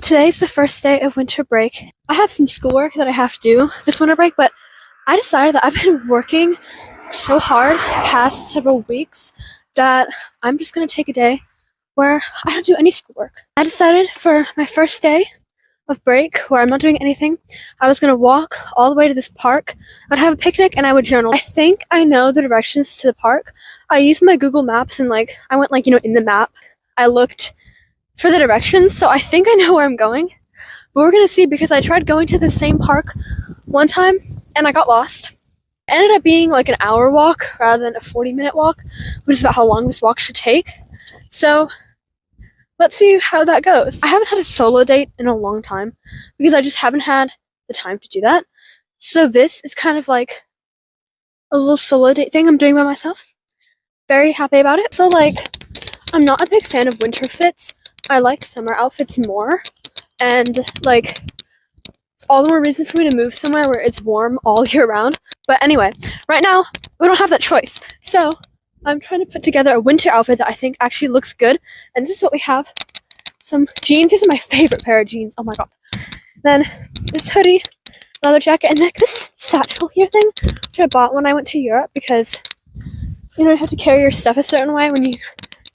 Today's the first day of winter break. I have some schoolwork that I have to do this winter break, but I decided that I've been working so hard the past several weeks that I'm just going to take a day where I don't do any schoolwork. I decided for my first day of break where I'm not doing anything, I was going to walk all the way to this park. I'd have a picnic and I would journal. I think I know the directions to the park. I used my Google Maps and I went in the map. I looked for the directions, so I think I know where I'm going. But we're gonna see, because I tried going to the same park one time and I got lost. It ended up being like an hour walk rather than a 40-minute walk, which is about how long this walk should take. So let's see how that goes. I haven't had a solo date in a long time because I just haven't had the time to do that. So this is kind of like a little solo date thing I'm doing by myself. Very happy about it. So I'm not a big fan of winter fits. I like summer outfits more, and it's all the more reason for me to move somewhere where it's warm all year round. But anyway, right now we don't have that choice, so I'm trying to put together a winter outfit that I think actually looks good, and this is what we have. Some jeans. These are my favorite pair of jeans. Oh my god. Then this hoodie, leather jacket, and this satchel here thing, which I bought when I went to Europe, because you have to carry your stuff a certain way when you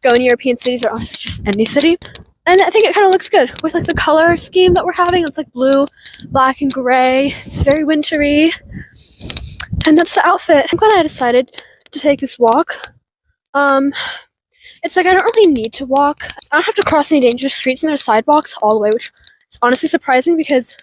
go in European cities, or honestly just any city. And I think it kind of looks good with the color scheme that we're having. It's blue, black, and gray. It's very wintry. And that's the outfit. I'm glad I decided to take this walk. It's I don't really need to walk. I don't have to cross any dangerous streets, and there's sidewalks all the way, which is honestly surprising because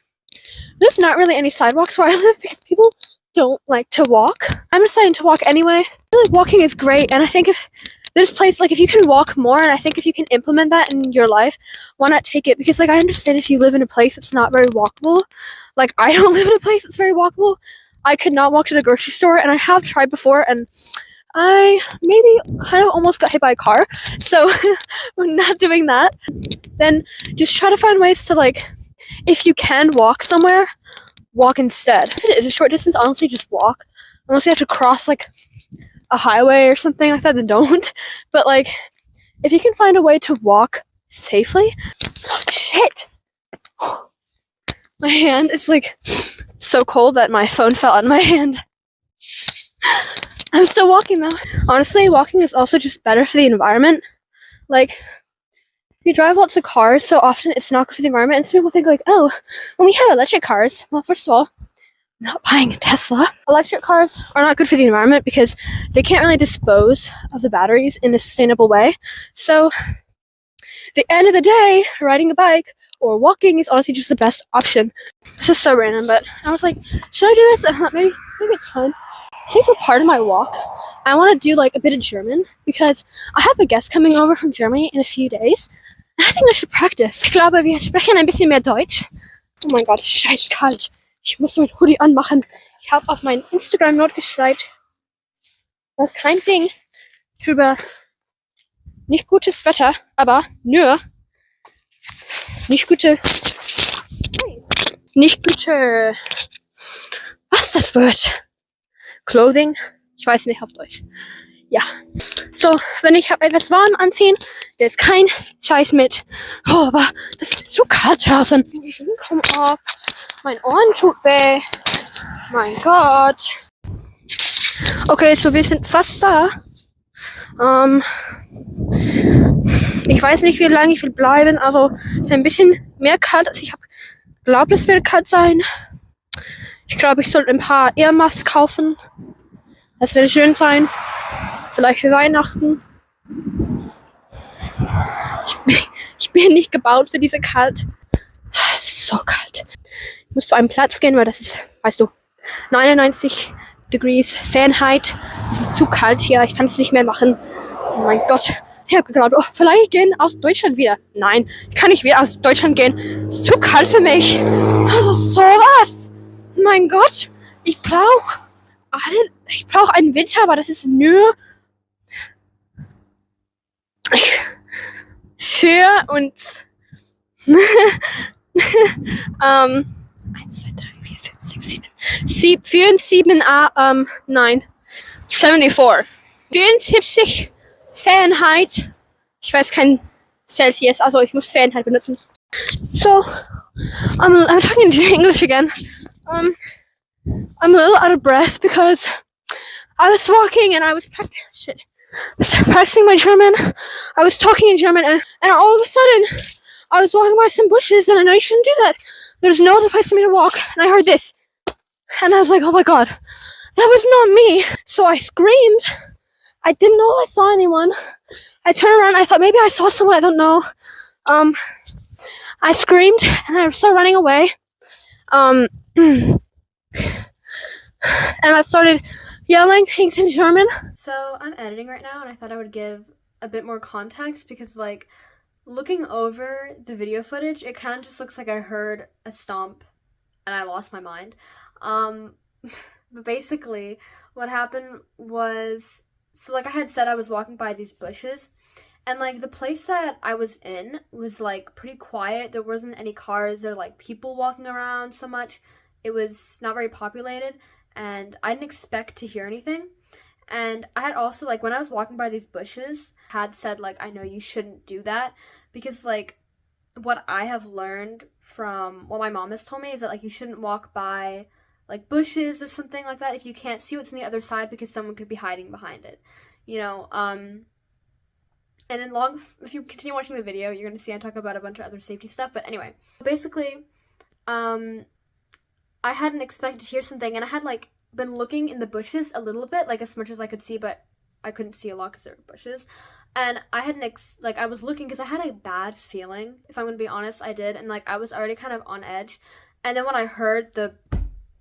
there's not really any sidewalks where I live because people don't like to walk. I'm deciding to walk anyway. I feel like walking is great, and I think if there's place if you can walk more, and I think if you can implement that in your life, why not take it? Because I understand if you live in a place that's not very walkable. I don't live in a place that's very walkable. I could not walk to the grocery store, and I have tried before, and I maybe kind of almost got hit by a car. So we're not doing that. Then just try to find ways to if you can walk somewhere, walk instead. If it is a short distance, honestly just walk. Unless you have to cross a highway or something like that, then don't. But if you can find a way to walk safely. Shit! My hand is so cold that my phone fell out of my hand. I'm still walking though. Honestly, walking is also just better for the environment. You drive lots of cars so often, it's not good for the environment, and some people think oh, when we have electric cars, well, first of all, I'm not buying a Tesla. Electric cars are not good for the environment because they can't really dispose of the batteries in a sustainable way. So, at the end of the day, riding a bike or walking is honestly just the best option. This is so random, but I was should I do this? I thought maybe it's fine. I think for part of my walk, I want to do a bit of German because I have a guest coming over from Germany in a few days, and I think I should practice. Ich glaube, wir sprechen ein bisschen mehr Deutsch. Oh mein Gott, scheiß kalt. Ich muss mein Hoodie anmachen. Ich habe auf mein Instagram-Note geschrieben, das ist kein Ding drüber. Nicht gutes Wetter, aber nur nicht gute, was das wird? Clothing? Ich weiß nicht auf Deutsch. Ja. So, wenn ich etwas warm anziehen, da ist kein Scheiß mit. Oh, aber das ist zu kalt draußen. Komm ab. Mein Ohren tut weh. Mein Gott. Okay, so wir sind fast da. Ich weiß nicht, wie lange ich will bleiben. Also, es ist ein bisschen mehr kalt, als ich habe geglaubt, es wird kalt sein. Ich glaube, ich sollte ein paar Earmuffs kaufen. Das würde schön sein. Vielleicht für Weihnachten. Ich bin nicht gebaut für diese Kalt. So kalt. Ich muss zu einem Platz gehen, weil das ist, weißt du, 99 Degrees Fahrenheit. Es ist zu kalt hier. Ich kann es nicht mehr machen. Oh mein Gott. Ich habe geglaubt, vielleicht gehen aus Deutschland wieder. Nein, ich kann nicht wieder aus Deutschland gehen. Es ist zu kalt für mich. Also sowas. Mein Gott. Ich brauche einen Winter, aber das ist nur für uns. 1, 2, 3, 4, 5, 6, 7. 7, 74. 74 Fahrenheit. Ich weiß kein Celsius, also ich muss Fahrenheit benutzen. So, I'm talking English again. I'm a little out of breath because I was walking and I was practicing my German. I was talking in German, and all of a sudden, I was walking by some bushes, and I know you shouldn't do that. There's no other place for me to walk, and I heard this, and I was like, oh my god, that was not me. So I screamed. I didn't know I saw anyone. I turned around. I thought maybe I saw someone. I don't know. I screamed and I started running away. And I started yelling things in German. So I'm editing right now, and I thought I would give a bit more context because, like, looking over the video footage, it kind of just looks like I heard a stomp and I lost my mind. But basically, what happened was, so like I had said, I was walking by these bushes, and like the place that I was in was like pretty quiet. There wasn't any cars or like people walking around so much. It was not very populated, and I didn't expect to hear anything. And I had also, like, when I was walking by these bushes, had said, like, I know you shouldn't do that, because, like, what I have learned from what my mom has told me is that, like, you shouldn't walk by, like, bushes or something like that if you can't see what's on the other side, because someone could be hiding behind it, you know. And if you continue watching the video, you're gonna see I talk about a bunch of other safety stuff. But anyway, basically, I hadn't expected to hear something, and I had, like, been looking in the bushes a little bit, like, as much as I could see, but I couldn't see a lot because there were bushes. And I hadn't I was looking because I had a bad feeling, if I'm gonna be honest. I did, and like I was already kind of on edge. And then when I heard the,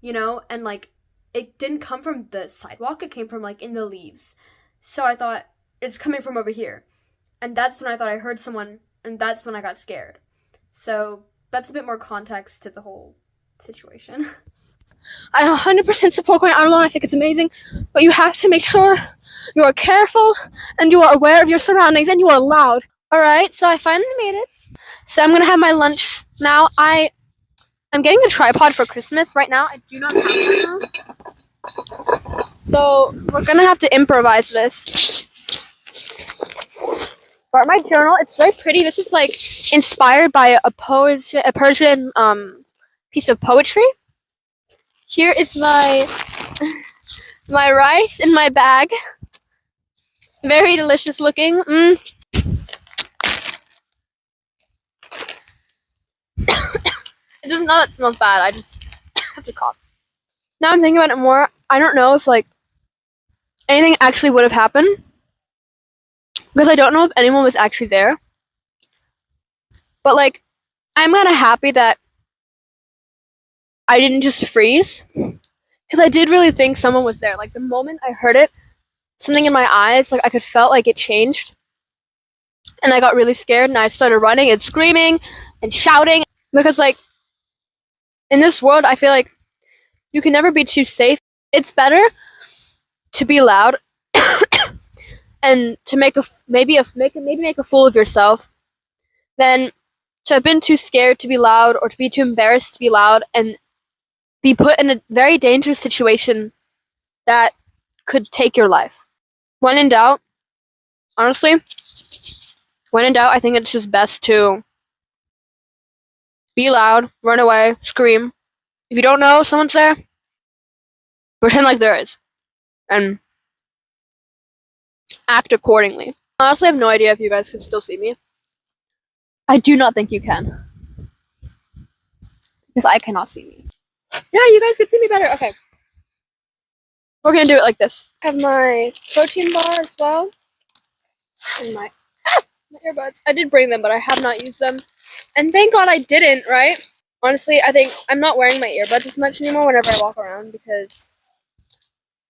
and like it didn't come from the sidewalk, it came from like in the leaves. So I thought it's coming from over here, and that's when I thought I heard someone, and that's when I got scared. So that's a bit more context to the whole situation. I 100% support going out alone. I think it's amazing, but you have to make sure you are careful and you are aware of your surroundings and you are loud. All right, so I finally made it. So I'm gonna have my lunch now. I'm getting a tripod for Christmas right now. I do not have one now, so we're gonna have to improvise this. For my journal, it's very pretty. This is like inspired by a Persian piece of poetry. Here is my rice in my bag. Very delicious looking. It doesn't know it smells bad. I just have to cough. Now I'm thinking about it more. I don't know if like anything actually would have happened, because I don't know if anyone was actually there. But like, I'm kind of happy that I didn't just freeze, because I did really think someone was there. Like the moment I heard it, something in my eyes, like I could felt like it changed, and I got really scared, and I started running and screaming and shouting, because like in this world, I feel like you can never be too safe. It's better to be loud and to make a fool of yourself than to have been too scared to be loud, or to be too embarrassed to be loud and be put in a very dangerous situation that could take your life. When in doubt, honestly, I think it's just best to be loud, run away, scream. If you don't know someone's there, pretend like there is, and act accordingly. Honestly, I have no idea if you guys can still see me. I do not think you can, because I cannot see me. Yeah, you guys can see me better. Okay. We're gonna do it like this. I have my protein bar as well, and my earbuds. I did bring them, but I have not used them. And thank God I didn't, right? Honestly, I think I'm not wearing my earbuds as much anymore whenever I walk around, because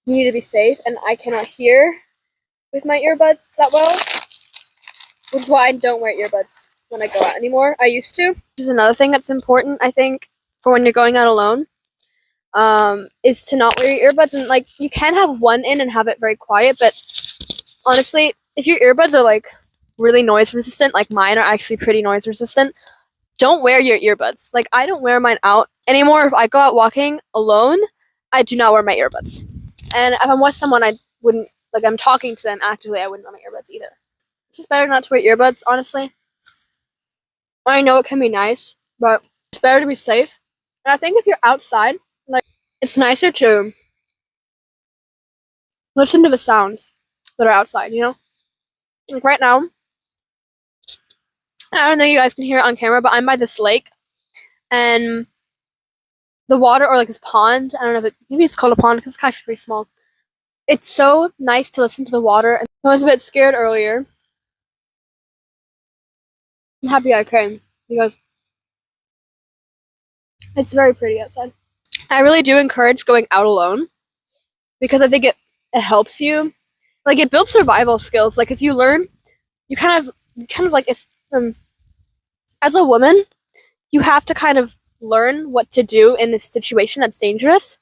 you need to be safe, and I cannot hear with my earbuds that well, which is why I don't wear earbuds when I go out anymore. I used to. This is another thing that's important, I think, for when you're going out alone, is to not wear your earbuds. And like, you can have one in and have it very quiet, but honestly, if your earbuds are like really noise resistant, like mine are actually pretty noise resistant, don't wear your earbuds. Like, I don't wear mine out anymore. If I go out walking alone, I do not wear my earbuds. And if I'm with someone, I wouldn't, like, I'm talking to them actively, I wouldn't wear my earbuds either. It's just better not to wear earbuds, honestly. I know it can be nice, but it's better to be safe. And I think if you're outside, like, it's nicer to listen to the sounds that are outside, you know? Like right now, I don't know if you guys can hear it on camera, but I'm by this lake and the water, or like this pond, I don't know if maybe it's called a pond because it's actually pretty small. It's so nice to listen to the water. And I was a bit scared earlier. I'm happy I came because it's very pretty outside. I really do encourage going out alone because I think it helps you. Like it builds survival skills. Like as you learn, you kind of like it's as a woman, you have to kind of learn what to do in a situation that's dangerous.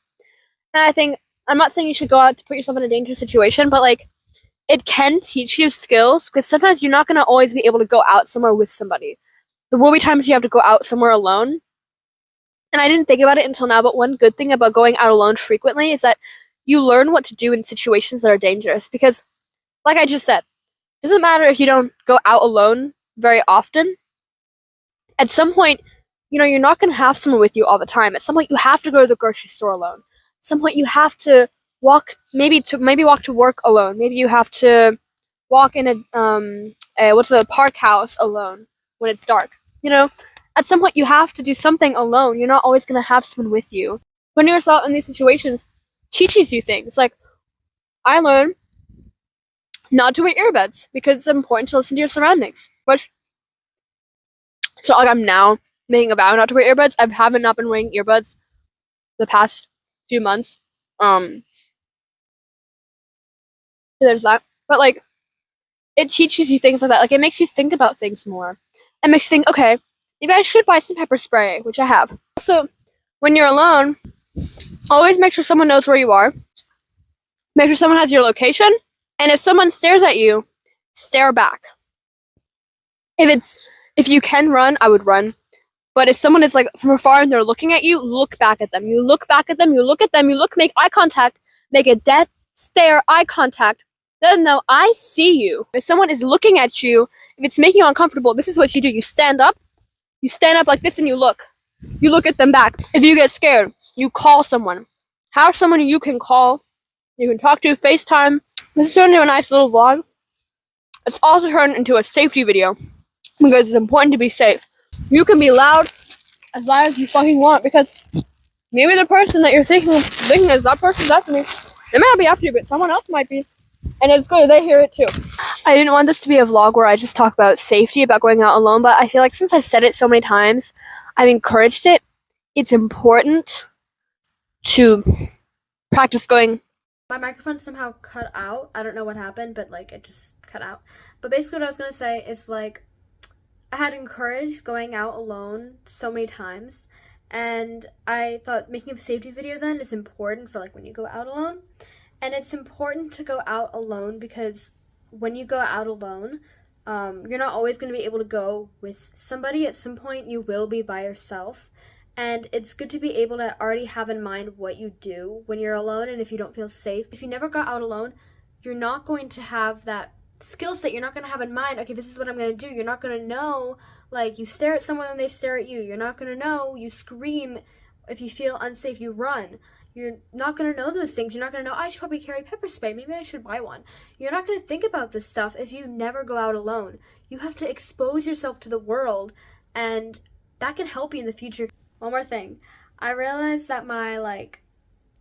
And I think I'm not saying you should go out to put yourself in a dangerous situation, but like it can teach you skills because sometimes you're not going to always be able to go out somewhere with somebody. There will be times you have to go out somewhere alone. And I didn't think about it until now, but one good thing about going out alone frequently is that you learn what to do in situations that are dangerous. Because, like I just said, it doesn't matter if you don't go out alone very often. At some point, you know, you're not going to have someone with you all the time. At some point, you have to go to the grocery store alone. At some point, you have to walk, maybe walk to work alone. Maybe you have to walk in a park house alone when it's dark. You know, at some point, you have to do something alone. You're not always going to have someone with you. Putting yourself in these situations teaches you things. Like, I learned not to wear earbuds because it's important to listen to your surroundings. But so like I'm now making a vow not to wear earbuds. I haven't not been wearing earbuds the past few months. So there's that. But like it teaches you things like that. Like it makes you think about things more. It makes you think, okay, maybe I should buy some pepper spray, which I have. Also, when you're alone, always make sure someone knows where you are. Make sure someone has your location. And if someone stares at you, stare back. If you can run, I would run. But if someone is like from afar and they're looking at you, look back at them. You look back at them, you look at them, make eye contact, make a death stare eye contact. Let them know, I see you. If someone is looking at you, if it's making you uncomfortable, this is what you do. You stand up like this and you look. You look at them back. If you get scared, you call someone. Have someone you can call, you can talk to, FaceTime. This is turned into a nice little vlog. It's also turned into a safety video because it's important to be safe. You can be loud as you fucking want because maybe the person that you're thinking is that person's after me. They might not be after you, but someone else might be. And it's good they hear it too. I didn't want this to be a vlog where I just talk about safety, about going out alone, but I feel like since I've said it so many times, I've encouraged it. It's important to practice going. My microphone somehow cut out. I don't know what happened, but like it just cut out. But basically what I was gonna say is like I had encouraged going out alone so many times, and I thought making a safety video then is important for like when you go out alone. And it's important to go out alone because when you go out alone, you're not always going to be able to go with somebody. At some point, you will be by yourself. And it's good to be able to already have in mind what you do when you're alone and if you don't feel safe. If you never got out alone, you're not going to have that skill set. You're not going to have in mind, okay, this is what I'm going to do. You're not going to know, like, you stare at someone and they stare at you. You're not going to know, you scream if you feel unsafe, you run. You're not going to know those things. You're not going to know, I should probably carry pepper spray. Maybe I should buy one. You're not going to think about this stuff if you never go out alone. You have to expose yourself to the world, and that can help you in the future. One more thing. I realized that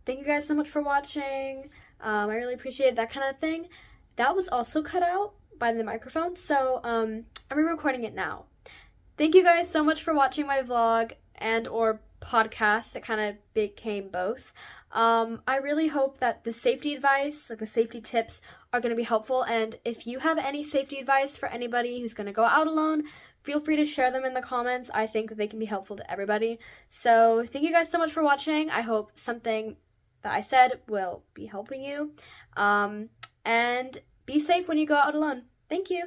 thank you guys so much for watching. I really appreciate that kind of thing. That was also cut out by the microphone, so I'm re-recording it now. Thank you guys so much for watching my vlog and or podcast. It kind of became both. I really hope that the safety advice, like the safety tips, are going to be helpful, and if you have any safety advice for anybody who's going to go out alone, feel free to share them in the comments. I think that they can be helpful to everybody. So thank you guys so much for watching. I hope something that I said will be helping you. And be safe when you go out alone. Thank you.